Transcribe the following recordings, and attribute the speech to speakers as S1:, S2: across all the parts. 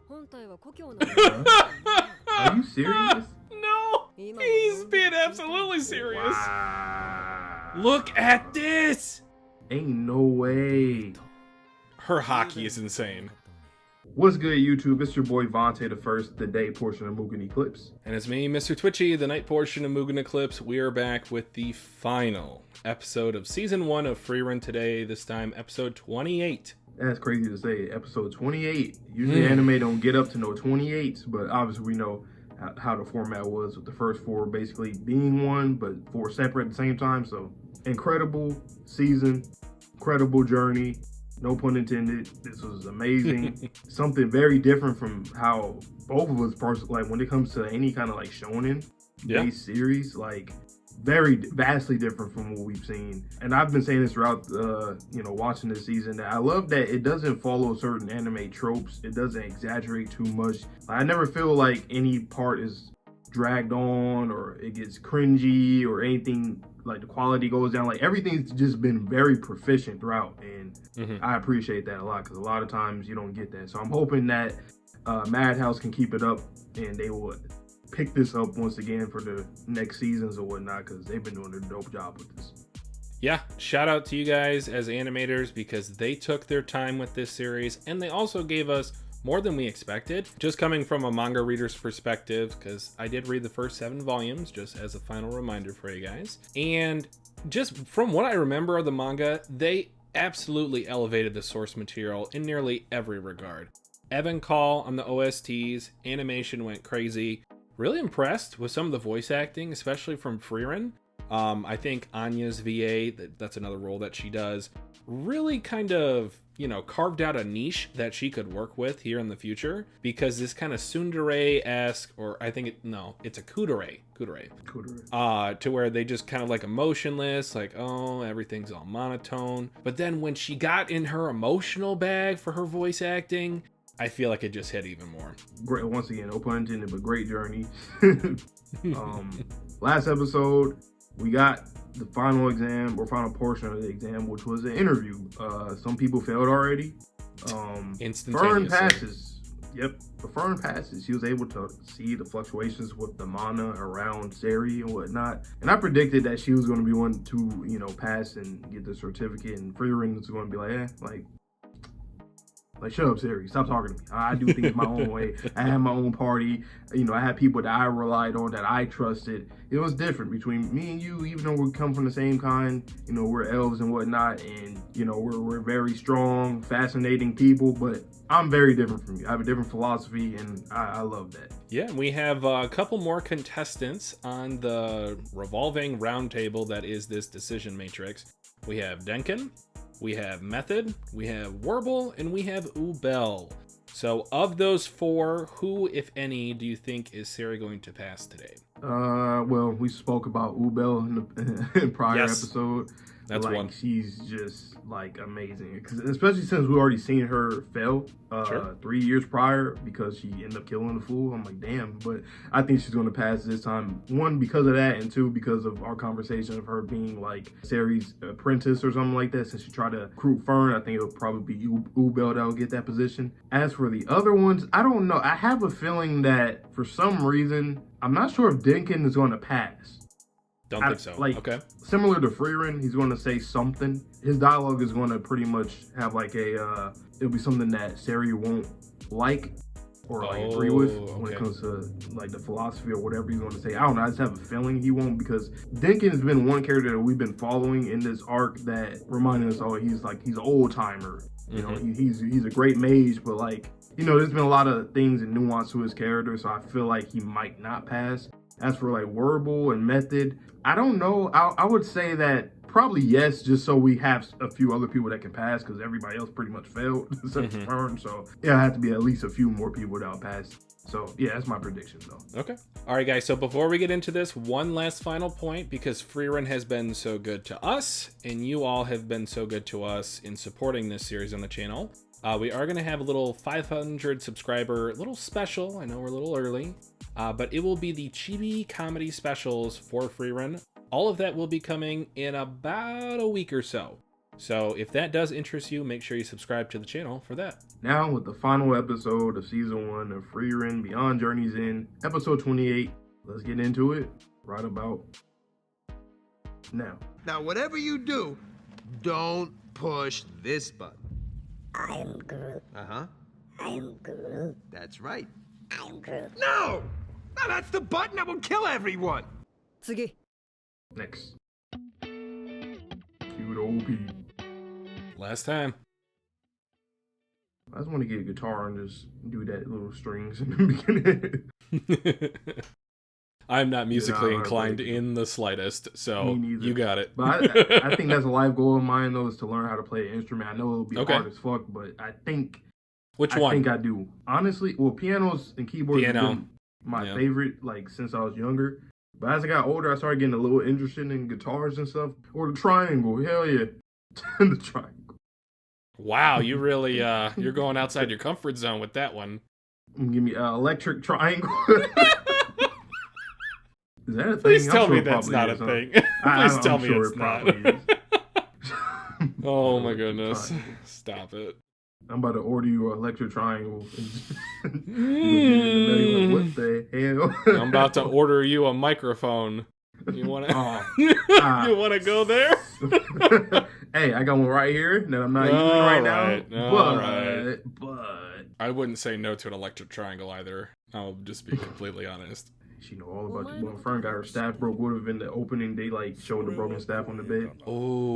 S1: Are you serious?
S2: No, he's being absolutely serious.
S1: Wow.
S2: Look at this.
S1: Ain't no way.
S2: Her hockey is insane.
S1: What's good, YouTube? It's your boy Vontae, the first, the day portion of Mugen Eclipse.
S2: And it's me, Mr. Twitchy, the night portion of Mugen Eclipse. We are back with the final episode of Season 1 of Frieren today, this time episode 28.
S1: That's crazy to say, episode 28. Usually anime don't get up to no 28s, but obviously we know how the format was with the first four basically being one, but four separate at the same time. So, incredible season, incredible journey. No pun intended. This was amazing. Something very different from how both of us, like when it comes to any kind of like shonen based series, like very vastly different from what we've seen. And I've been saying this throughout, watching this season, that I love that it doesn't follow certain anime tropes. It doesn't exaggerate too much. I never feel like any part is dragged on or it gets cringy or anything. Like the quality goes down. Like everything's just been very proficient throughout, and I appreciate that a lot because a lot of times you don't get that. So I'm hoping that Madhouse can keep it up and they will pick this up once again for the next seasons or whatnot, because they've been doing a dope job with this.
S2: Yeah, shout out to you guys as animators because they took their time with this series and they also gave us more than we expected. Just coming from a manga reader's perspective, because I did read the first 7 volumes, just as a final reminder for you guys. And just from what I remember of the manga, they absolutely elevated the source material in nearly every regard. Evan Call on the OSTs, animation went crazy. Really impressed with some of the voice acting, especially from Frieren. I think Anya's VA, that's another role that she does, really kind of, carved out a niche that she could work with here in the future, because this kind of tsundere-esque, or I think it's a kudere, to where they just kind of like emotionless, like, oh, everything's all monotone. But then when she got in her emotional bag for her voice acting, I feel like it just hit even more.
S1: Great, once again, no pun intended, but great journey. Last episode, we got the final exam or final portion of the exam, which was an interview. Some people failed already. Frieren passes. Yep, but Frieren passes. He was able to see the fluctuations with the mana around Seri and whatnot. And I predicted that she was going to be one to, pass and get the certificate. And Frieren was going to be like, shut up, Seri. Stop talking to me. I do things my own way. I had my own party. I had people that I relied on, that I trusted. It was different between me and you, even though we come from the same kind. We're elves and whatnot, and we're very strong, fascinating people. But I'm very different from you. I have a different philosophy, and I love that.
S2: Yeah, we have a couple more contestants on the revolving round table that is this decision matrix. We have Denkin, we have Method, we have Warble, and we have Ubel. So of those 4, who, if any, do you think is Seri going to pass today?
S1: Well, we spoke about Ubel in the prior episode.
S2: That's one.
S1: She's just amazing, especially since we already seen her fail 3 years prior because she ended up killing the fool. I'm like, damn. But I think she's going to pass this time. 1, because of that, and 2, because of our conversation of her being like Seri's apprentice or something like that. Since she tried to recruit Fern, I think it'll probably be Ubel that will get that position. As for the other ones, I don't know. I have a feeling that for some reason, I'm not sure if Denkin is going to pass.
S2: Don't think so. Okay.
S1: Similar to Frieren, he's going to say something. His dialogue is going to pretty much have it'll be something that Seri won't like or agree with when it comes to the philosophy or whatever he's going to say. I don't know. I just have a feeling he won't, because Denkin has been one character that we've been following in this arc that reminded us, he's an old timer. He's a great mage, but there's been a lot of things and nuance to his character, so I feel like he might not pass. As for Warble and Method, I don't know. I would say that probably yes, just so we have a few other people that can pass, because everybody else pretty much failed except for Fern. So yeah, I have to be at least a few more people that will pass. So yeah, that's my prediction though.
S2: Okay. All right, guys. So before we get into this, one last final point, because Frieren has been so good to us, and you all have been so good to us in supporting this series on the channel. We are going to have a little 500 subscriber little special. I know we're a little early, but it will be the Chibi comedy specials for Frieren. All of that will be coming in about a week or so. So if that does interest you, make sure you subscribe to the channel for that.
S1: Now with the final episode of season 1 of Frieren Beyond Journey's End, episode 28. Let's get into it right about now.
S3: Now, whatever you do, don't push this button.
S4: I am Groot.
S3: Uh-huh.
S4: I am Groot.
S3: That's right.
S4: I am Groot.
S3: No! No, that's the button that will kill everyone!
S4: 次
S1: Next. Cute OP.
S2: Last time.
S1: I just want to get a guitar and just do that little strings in the beginning.
S2: I'm not musically
S1: Yeah,
S2: inclined in the slightest, so you got it.
S1: But I think that's a life goal of mine, though, is to learn how to play an instrument. I know it'll be hard as fuck, but I think...
S2: Which one?
S1: I think I do. Honestly, well, pianos and keyboards have been my favorite, like, since I was younger. But as I got older, I started getting a little interested in guitars and stuff. Or the triangle, hell yeah. The triangle.
S2: Wow, you really, you're going outside your comfort zone with that one.
S1: Give me electric triangle. Is that a thing?
S2: Please tell me
S1: sure
S2: that's not a
S1: is,
S2: thing.
S1: I'm
S2: Please tell me
S1: sure
S2: it's
S1: it
S2: not.
S1: probably is.
S2: Oh my goodness. Stop it.
S1: I'm about to order you an electric triangle. Like, what the hell?
S2: I'm about to order you a microphone. You want to? You want to go there?
S1: Hey, I got one right here that I'm not using right now. But
S2: I wouldn't say no to an electric triangle either. I'll just be completely honest.
S1: She know all about you. When Fern got her staff broke, would have been the opening. They like showed the broken staff on the bed.
S2: Oh.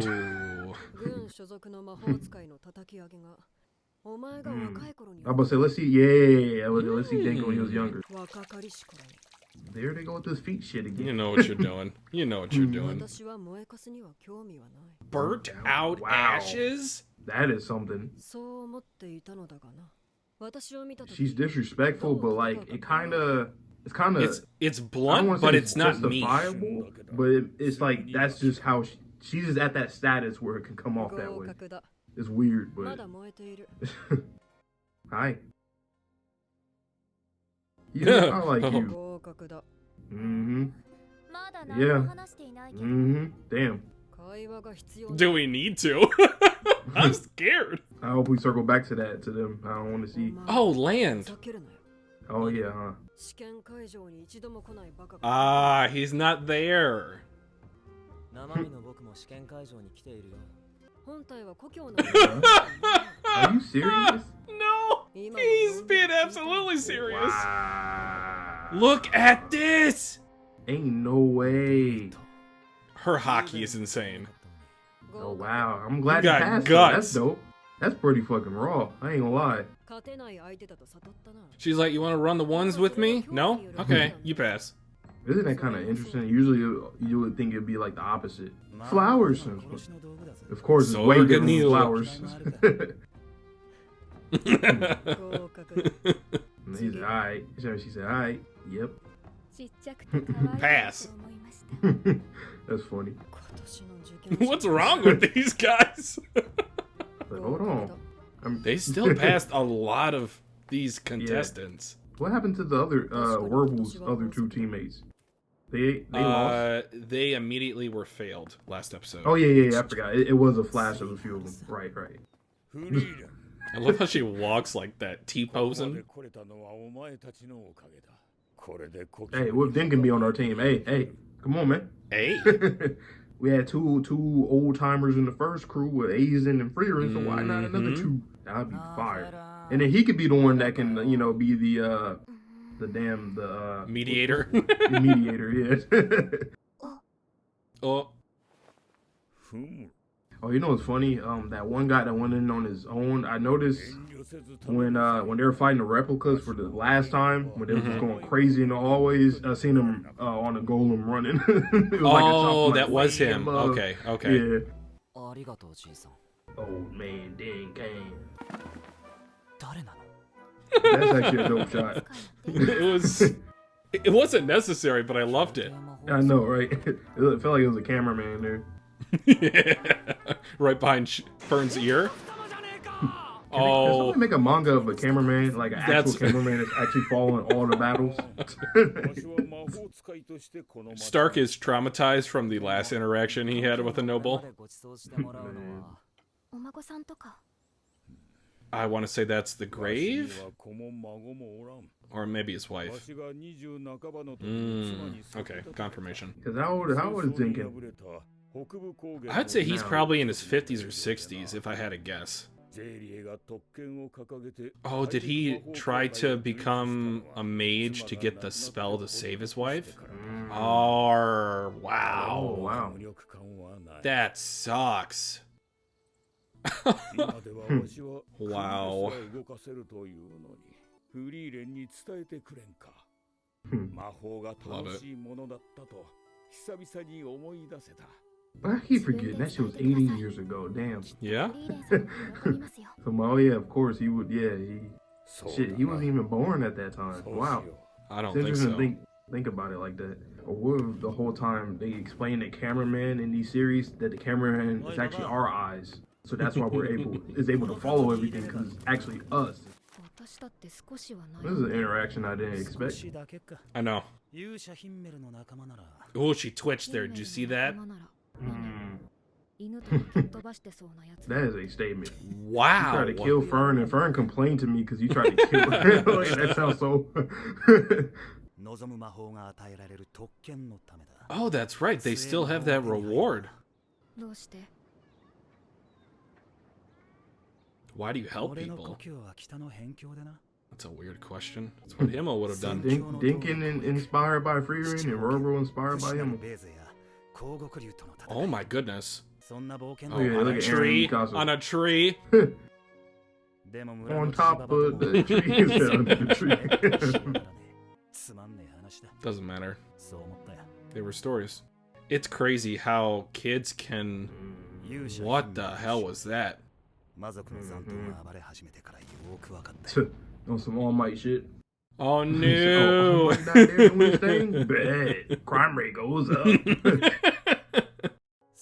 S1: I'm about to say, let's see. Yeah, let's see Denko when he was younger. There they go with this feet shit again.
S2: You know what you're doing. You know what you're doing. Burnt out ashes?
S1: That is something. She's disrespectful, but like it's kind of
S2: it's blunt, but it's not
S1: justifiable. But it's like that's just how she's just at that status where it can come off that way. It's weird, but hi. Yeah, I like you. Yeah. Damn.
S2: Do we need to? I'm scared.
S1: I hope we circle back to that to them. I don't want to see.
S2: Oh, land.
S1: Oh yeah, huh?
S2: Ah, he's not there.
S1: Are you serious?
S2: No, he's being absolutely serious.
S1: Wow.
S2: Look at this.
S1: Ain't no way.
S2: Her hockey is insane.
S1: Oh wow, I'm glad
S2: you
S1: you
S2: got
S1: passed.
S2: guts.
S1: That's dope. That's pretty fucking raw. I ain't gonna lie.
S2: She's like, you want to run the ones with me? No? Okay, you pass.
S1: Isn't that kind of interesting? Usually you would think it'd be like the opposite. Flowers. Of course, it's way different than flowers. And he's alright. She said, alright. Yep.
S2: Pass.
S1: That's funny.
S2: What's wrong with these guys?
S1: But hold on.
S2: They still passed a lot of these contestants.
S1: What happened to the other Werewolf's other two teammates? They lost.
S2: They immediately were failed last episode.
S1: Oh yeah. I forgot. It was a flash of a few of them. Right.
S2: I love how she walks like that, T-posing.
S1: Hey, Wolf Den can be on our team. Hey, come on, man.
S2: Hey.
S1: We had two old timers in the first crew with Aizen and Frieren, so why not another two? That'd be fire. And then he could be the one that can, be the
S2: mediator.
S1: The mediator, yes.
S2: Oh.
S1: Oh, you know what's funny? That one guy that went in on his own. I noticed when they were fighting the replicas for the last time, when they were just going crazy in the hallways. I seen him on a golem running.
S2: That was him. Okay.
S1: Yeah. Old man Dan came. That's actually a dope shot.
S2: It wasn't necessary, but I loved it.
S1: I know, right? It felt like it was a cameraman there.
S2: Yeah. Right behind Fern's ear.
S1: Can someone make a manga of a cameraman, like an actual cameraman that's actually following all the battles?
S2: Stark is traumatized from the last interaction he had with a noble. I want to say that's the grave? Or maybe his wife. Okay, confirmation.
S1: Because how old is Zinkin?
S2: I'd say he's
S1: Now.
S2: probably in his 50s or 60s, if I had a guess. Oh, did he try to become a mage to get the spell to save his wife? Oh, wow.
S1: Oh, wow.
S2: That sucks. Wow. Love it.
S1: I keep forgetting that shit was 80 years ago. Damn.
S2: Yeah?
S1: So, oh yeah, of course he would. Yeah, he wasn't even born at that time. Wow.
S2: I don't
S1: It's
S2: think so.
S1: interesting to think about it like that. Or what if the whole time they explain the cameraman in these series that the cameraman is actually our eyes, so that's why we're able to follow everything because it's actually us. This is an interaction I didn't expect.
S2: I know. Oh, she twitched there. Did you see that?
S1: That is a statement.
S2: Wow.
S1: You tried to kill Fern, and Fern complained to me because you tried to kill her. Like, that sounds so.
S2: Oh, that's right. They still have that reward. Why do you help people? That's a weird question. That's what Himmel would have done.
S1: Dinkin inspired by Frieren and Roro inspired by him.
S2: Oh my goodness. Oh,
S1: yeah,
S2: on
S1: look
S2: a
S1: at
S2: tree.
S1: Aaron
S2: On a tree.
S1: On top of the tree. Instead under the tree.
S2: Doesn't matter. They were stories. It's crazy how kids can... What the hell was that?
S1: On some All Might shit.
S2: Oh no!
S1: Oh, thing? Bad. Crime rate goes up.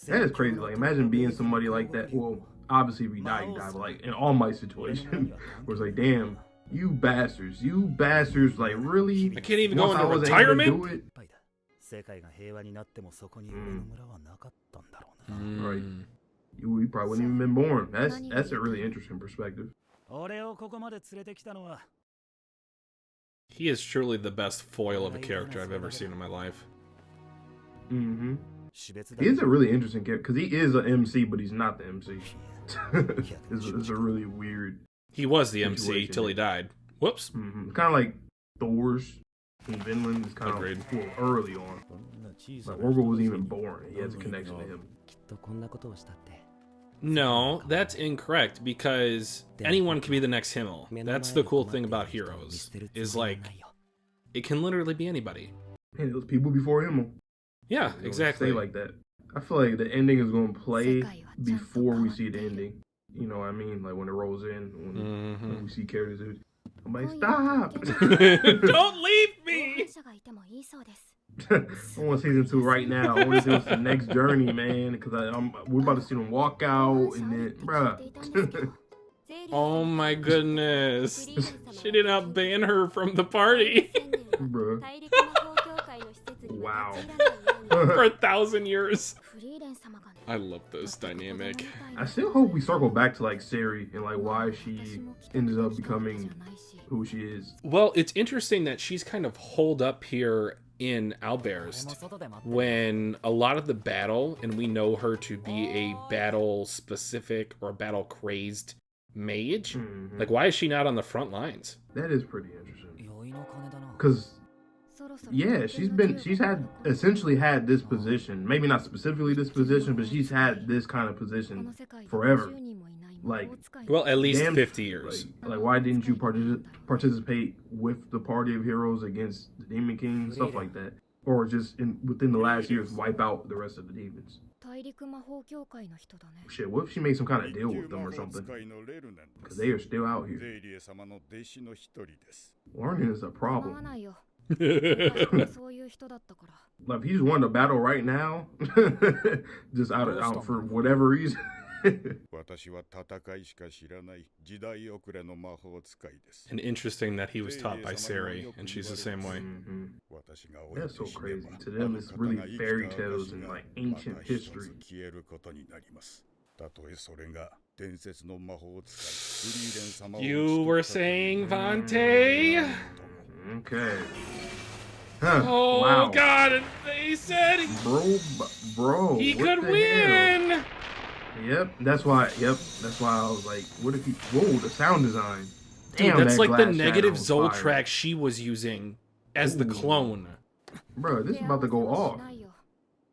S1: That is crazy. Like, imagine being somebody like that. Well, obviously, if you die, you die. But like in All Might situation, where it's like, damn, you bastards, like really.
S2: I can't even
S1: Once
S2: go
S1: I
S2: into
S1: wasn't able to
S2: retirement.
S1: do it, right? You probably wouldn't even been born. That's a really interesting perspective.
S2: He is truly the best foil of a character I've ever seen in my life.
S1: Mm-hmm. He is a really interesting character because he is an MC, but he's not the MC. It's a really weird.
S2: He was the MC
S1: situation.
S2: till he died. Whoops.
S1: Mm-hmm. Kind of like Thor's in Vinland. It's kind
S2: Agreed.
S1: of early on. Like Orville wasn't even born. He has a connection to him.
S2: No, that's incorrect because anyone can be the next Himmel. That's the cool thing about Heroes. Is like, it can literally be anybody.
S1: Man, those people before him.
S2: Yeah, exactly.
S1: Say like that. I feel like the ending is going to play before we see the ending. You know what I mean? Like when it rolls in, when we see characters. I'm like, stop!
S2: Don't leave me!
S1: I want season 2 right now. I want to do the next journey, man, because we're about to see them walk out and then, bruh.
S2: Oh my goodness. She did not ban her from the party.
S1: Bruh. Wow.
S2: For 1,000 years. I love this dynamic.
S1: I still hope we circle back to like Sari and like why she ended up becoming who she is.
S2: Well, it's interesting that she's kind of holed up here in Alberst when a lot of the battle, and we know her to be a battle specific or battle crazed mage.
S1: Mm-hmm.
S2: Like, why is she not on the front lines?
S1: That is pretty interesting. Because yeah, she's essentially had this position. Maybe not specifically this position, but she's had this kind of position forever. Like,
S2: well, at least
S1: damn,
S2: 50 years.
S1: Like why didn't you participate with the party of heroes against the Demon King and stuff like that? Or just within the last years wipe out the rest of the demons? Shit, what if she made some kind of deal with them or something? Because they are still out here. Learning is a problem. Like, if he just wanted to battle right now, just out for whatever reason.
S2: And interesting that he was taught by Sari, and she's the same way.
S1: Mm-hmm. That's so crazy. To them, it's really fairy tales and like ancient history.
S2: You were saying Vante?
S1: Okay. Huh,
S2: Oh
S1: wow.
S2: God! They said
S1: Bro,
S2: he
S1: what
S2: could
S1: the
S2: win.
S1: hell? Yep, that's why I was like, what if he, whoa, the sound design.
S2: Dude,
S1: Damn,
S2: that's
S1: that
S2: like the
S1: glass
S2: negative
S1: shadow
S2: Zol
S1: was fire.
S2: track she was using as the
S1: Ooh.
S2: clone.
S1: Bro, this is about to go off.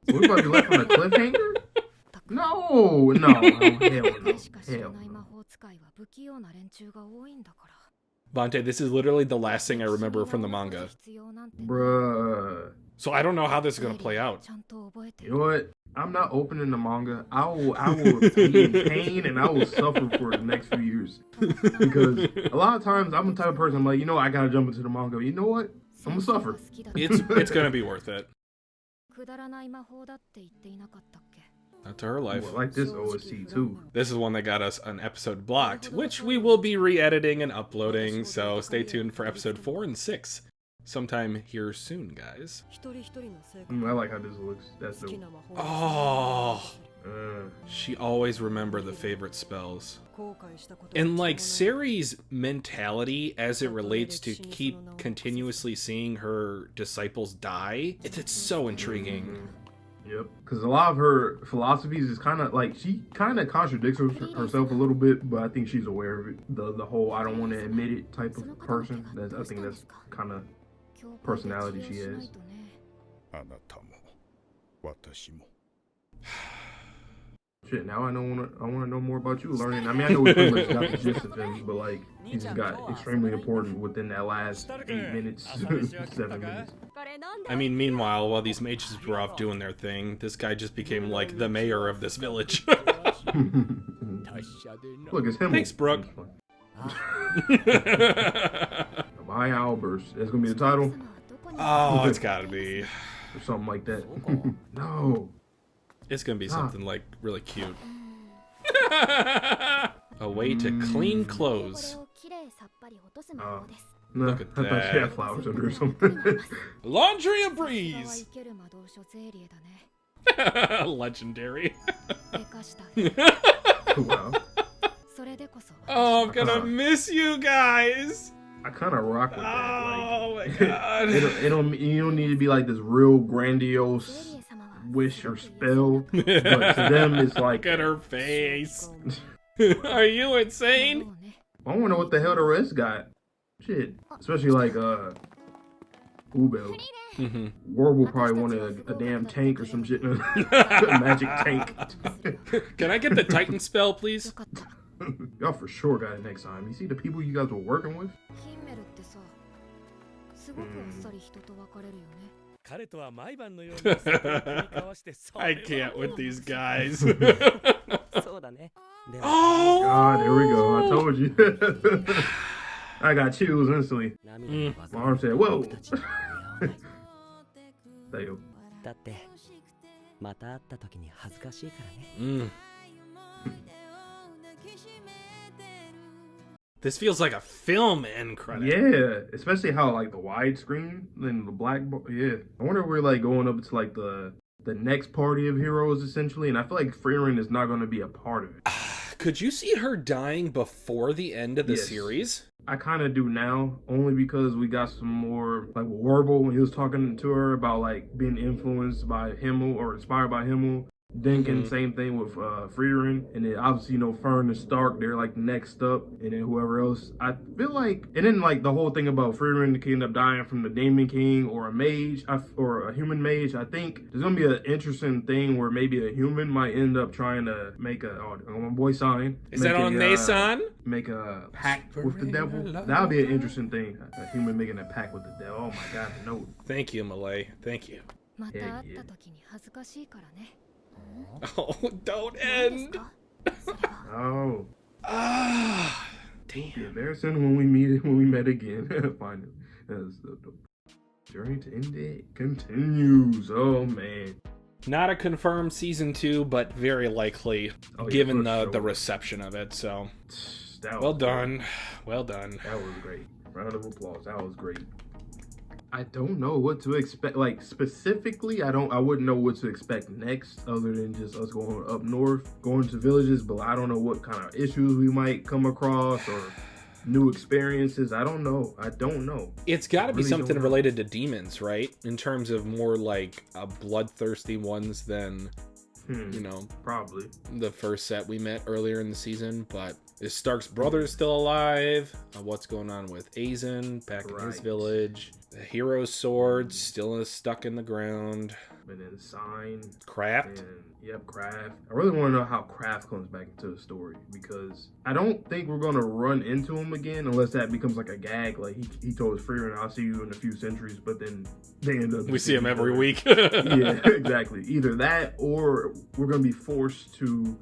S1: We're about to be left on a cliffhanger? No, oh, hell no. Hell no.
S2: Vante, this is literally the last thing I remember from the manga.
S1: Bruh.
S2: So I don't know how this is gonna play out.
S1: You know what? I'm not opening the manga. I will be in pain and I will suffer for the next few years. Because a lot of times I'm the type of person, I'm like, you know, I gotta jump into the manga. You know what? I'm gonna suffer.
S2: It's gonna be worth it. Not to her life.
S1: Ooh, I like this OST too.
S2: This is one that got us an episode blocked, which we will be re-editing and uploading, so stay tuned for episode 4 and 6. Sometime here soon, guys.
S1: I like how this looks. That's dope.
S2: Oh, she always remember the favorite spells. And like Sari's mentality as it relates to keep continuously seeing her disciples die, it's so intriguing.
S1: Yep, because a lot of her philosophies is kind of like, she kind of contradicts herself a little bit, but I think she's aware of it. The whole I don't want to admit it type of person. I think that's kind of personality she has. Shit, now I want to know more about you, learning. I mean, I know we pretty much got the gist of him, but like, he just got extremely important within that last 8 minutes, 7 minutes.
S2: I mean, meanwhile, while these mages were off doing their thing, this guy just became like the mayor of this village.
S1: Look, it's him.
S2: Thanks, Brooke.
S1: My Outburst. That's gonna be the title.
S2: Oh, it's gotta be.
S1: Or something like that. No.
S2: It's gonna be something like really cute. A way to clean clothes.
S1: No,
S2: Look at
S1: I thought she had flowers under or something.
S2: Laundry a breeze. Legendary.
S1: Wow.
S2: Oh, I'm gonna miss you guys.
S1: I kind of rock with that.
S2: Oh
S1: Like,
S2: my god.
S1: you don't need to be like this real grandiose wish or spell, but to them it's like.
S2: Look at her face. Are you insane?
S1: I want to know what the hell the rest got. Shit, especially like Ubel. Warble probably wanted a damn tank or some shit. A magic tank.
S2: Can I get the Titan spell, please?
S1: Y'all for sure got it next time. You see the people you guys were working with?
S2: I can't with these guys.
S1: Oh! God, there we go. I told you. I got chills instantly. My arm said, whoa. There you go.
S2: This feels like a film end credit.
S1: Yeah, especially how like the widescreen and the black. Yeah, I wonder if we're like going up to like the next party of heroes essentially, and I feel like Frieren is not going to be a part of it.
S2: Could you see her dying before the end of the
S1: Yes.
S2: series?
S1: I kind of do now, only because we got some more, like Warble, when he was talking to her about like being influenced by Himmel or inspired by Himmel. Denkin, same thing with Frieren, and then obviously, you know, Fern and Stark, they're like next up, and then whoever else. I feel like, and then like the whole thing about Frieren could end up dying from the Demon King or a mage, or a human mage. I think there's gonna be an interesting thing where maybe a human might end up trying to make my boy sign.
S2: Is that on Nason?
S1: Make a pact with the devil. That would be an interesting thing. A human making a pact with the devil. Oh my god, no.
S2: Thank you, Malay. Thank you.
S1: Heck yeah.
S2: Oh, don't end.
S1: Oh.
S2: Ah, damn.
S1: Be embarrassing when we met again. Finally. That's so dope. Journey to Undead continues. Oh man.
S2: Not a confirmed season 2, but very likely,
S1: Oh, yeah,
S2: given
S1: for
S2: the
S1: sure.
S2: reception of it. So,
S1: That was
S2: well
S1: great.
S2: done. Well done.
S1: That was great. Round of applause. That was great. I don't know what to expect. Like specifically, I wouldn't know what to expect next, other than just us going up north, going to villages. But I don't know what kind of issues we might come across or new experiences. I don't know.
S2: It's got to be something related to demons, right? In terms of more like bloodthirsty ones than, you know,
S1: probably
S2: the first set we met earlier in the season. But is Stark's brother still alive? What's going on with Aizen back in his village? The hero's sword still is stuck in the ground.
S1: And then Sign.
S2: Craft.
S1: Craft. I really want to know how Craft comes back into the story, because I don't think we're going to run into him again unless that becomes like a gag. Like he told Frieren, I'll see you in a few centuries, but then they end up...
S2: We see him every week.
S1: Yeah, exactly. Either that or we're going to be forced to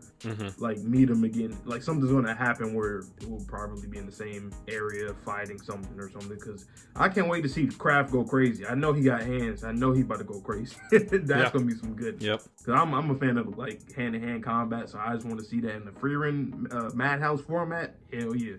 S1: like meet him again. Like something's going to happen where we'll probably be in the same area fighting something or something, because I can't wait to see Craft go crazy. I know he got hands. I know he about to go crazy. That's going to be some good.
S2: Yep.
S1: Because I'm a fan of like hand-to-hand combat, so I just want to see that in the Frieren Madhouse format. Hell yeah.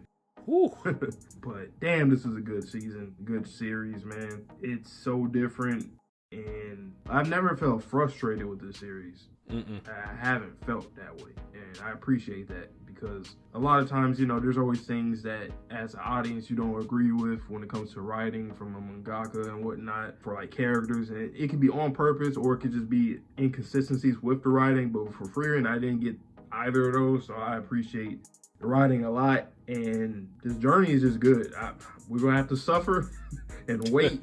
S1: But damn, this is a good season, good series, man. It's so different, and I've never felt frustrated with this series. I haven't felt that way, and I appreciate that, because a lot of times, you know, there's always things that as an audience you don't agree with when it comes to writing from a mangaka and whatnot for like characters, and it can be on purpose or it could just be inconsistencies with the writing. But for Frieren, I didn't get either of those, so I appreciate the writing a lot, and this journey is just good. We're gonna have to suffer and wait.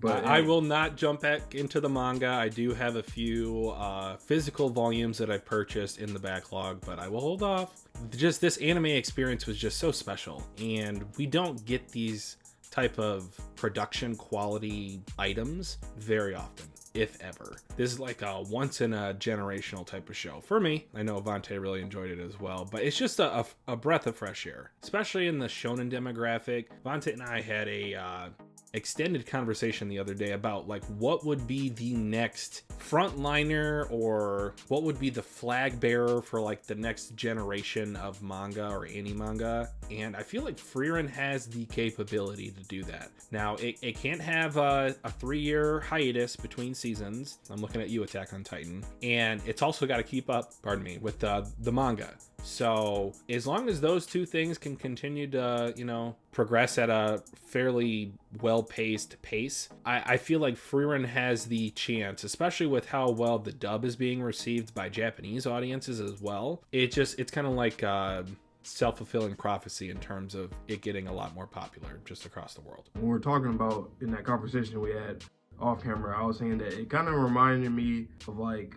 S1: But
S2: I will not jump back into the manga. I do have a few physical volumes that I purchased in the backlog, but I will hold off. Just this anime experience was just so special, and we don't get these type of production quality items very often, if ever. This is like a once in a generational type of show for me. I know Avante really enjoyed it as well, but it's just a breath of fresh air, especially in the shonen demographic. Avante and I had a extended conversation the other day about like what would be the next frontliner, or what would be the flag bearer for like the next generation of manga or Animanga, and I feel like Frieren has the capability to do that. Now it can't have a 3-year hiatus between seasons. I'm looking at you, Attack on Titan, and it's also got to keep up, with the manga. So as long as those two things can continue to, you know, progress at a fairly well-paced pace, I feel like Frieren has the chance, especially with how well the dub is being received by Japanese audiences as well. It's kind of like self-fulfilling prophecy in terms of it getting a lot more popular just across the world.
S1: When we're talking about in that conversation we had off camera, I was saying that it kind of reminded me of like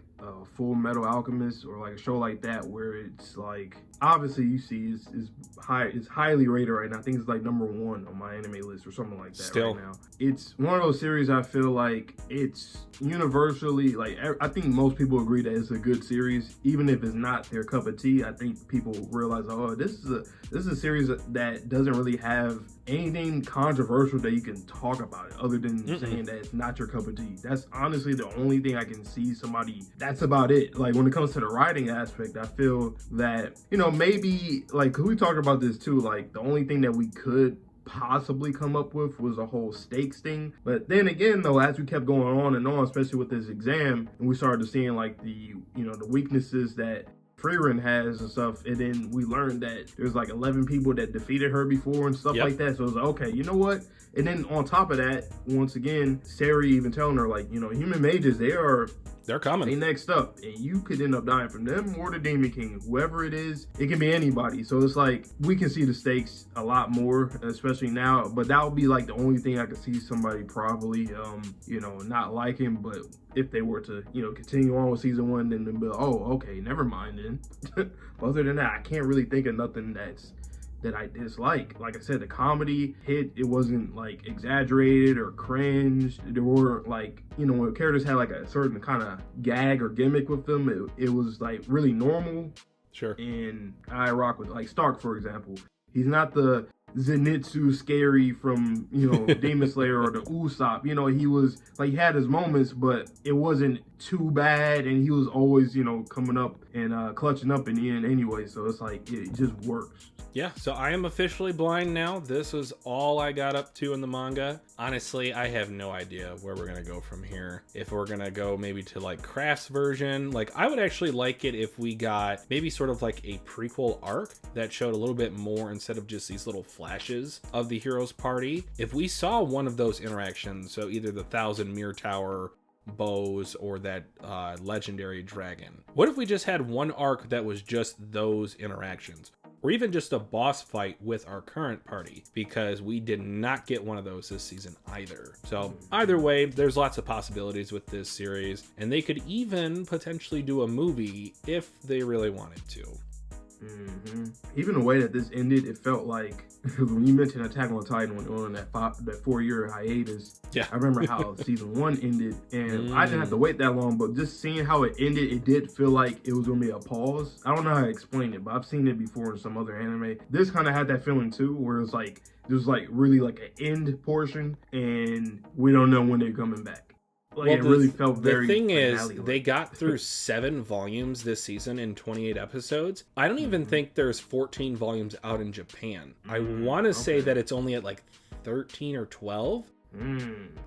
S1: Full Metal Alchemist, or like a show like that, where it's like, obviously you see it's highly rated right now. I think it's like #1 on my anime list or something like that.
S2: Still.
S1: Right now. It's one of those series I feel like it's universally, like, I think most people agree that it's a good series, even if it's not their cup of tea. I think people realize, oh, this is a series that doesn't really have anything controversial that you can talk about it, other than saying that it's not your cup of tea. That's honestly the only thing I can see somebody, that's about it. Like when it comes to the writing aspect, I feel that, you know, maybe like, cause we talked about this too, like the only thing that we could possibly come up with was a whole stakes thing. But then again though, as we kept going on and on, especially with this exam, and we started seeing like the, you know, the weaknesses that Frieren has and stuff, and then we learned that there's like 11 people that defeated her before and stuff like that. So it was like, okay, you know what? And then on top of that, once again, Sari even telling her, like, you know, human mages, they're coming. They next up, and you could end up dying from them or the Demon King, whoever it is. It can be anybody. So it's like we can see the stakes a lot more, especially now. But that would be like the only thing I could see somebody probably, you know, not liking. But if they were to, you know, continue on with season 1, then they'll be like, oh, okay, never mind then. Other than that, I can't really think of nothing that I dislike. Like I said, the comedy hit. It wasn't like exaggerated or cringe. There weren't like, you know, when characters had like a certain kind of gag or gimmick with them, it was like really normal.
S2: Sure.
S1: And I rock with like Stark, for example. He's not the Zenitsu scary from, Demon Slayer or the Usopp. He was like, he had his moments, but it wasn't too bad, and he was always, coming up and clutching up in the end anyway. So it's like, it just works.
S2: Yeah, so I am officially blind now. This was all I got up to in the manga. Honestly, I have no idea where we're gonna go from here. If we're gonna go maybe to like Craft's version, like I would actually like it if we got maybe sort of like a prequel arc that showed a little bit more instead of just these little flashes of the hero's party. If we saw one of those interactions, so either the Thousand Mirror Tower bows or that legendary dragon, what if we just had one arc that was just those interactions? Or even just a boss fight with our current party, because we did not get one of those this season either. So either way, there's lots of possibilities with this series, and they could even potentially do a movie if they really wanted to.
S1: Even the way that this ended, it felt like, when you mentioned Attack on Titan when on that 4-year hiatus,
S2: yeah,
S1: I remember how season 1 ended, and I didn't have to wait that long, but just seeing how it ended, it did feel like it was gonna be a pause. I don't know how to explain it, but I've seen it before in some other anime. This kind of had that feeling too, where it's like there's like really like an end portion, and we don't know when they're coming back. Like,
S2: well,
S1: it really felt very.
S2: The thing is,
S1: finale-like.
S2: they got through 7 volumes this season in 28 episodes. I don't even think there's 14 volumes out in Japan. I want to say that it's only at like 13 or 12.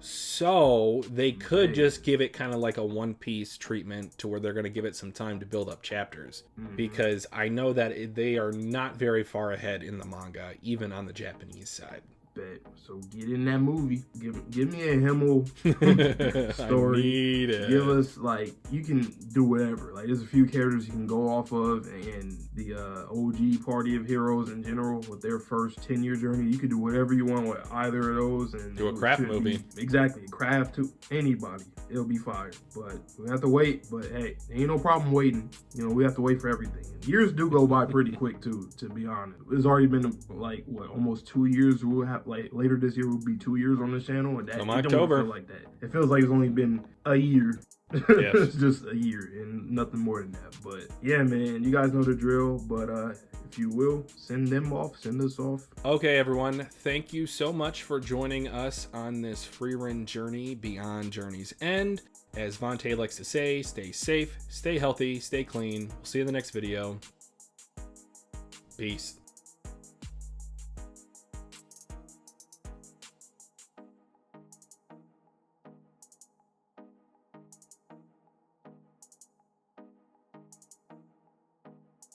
S2: So they could just give it kind of like a One Piece treatment to where they're going to give it some time to build up chapters, because I know that they are not very far ahead in the manga, even on the Japanese side.
S1: Bet. So get in that movie. Give me a Himmel story.
S2: I need it.
S1: Give us, like, you can do whatever. Like, there's a few characters you can go off of, and the OG party of heroes in general with their first 10-year journey. You could do whatever you want with either of those, and
S2: do a Craft movie.
S1: Exactly, Craft to anybody. It'll be fire. But we have to wait. But hey, ain't no problem waiting. We have to wait for everything. Years do go by pretty quick too, to be honest. It's already been like almost 2 years. We'll have like later this year will be 2 years on the channel, and that
S2: From
S1: it don't
S2: October.
S1: feel like that. It feels like it's only been a year.
S2: Yes.
S1: It's just a year and nothing more than that. But yeah, man, you guys know the drill. But if you will, send us off.
S2: Okay, everyone, thank you so much for joining us on this Frieren journey beyond Journey's End. As Vontae likes to say, stay safe, stay healthy, stay clean. We'll see you in the next video. Peace.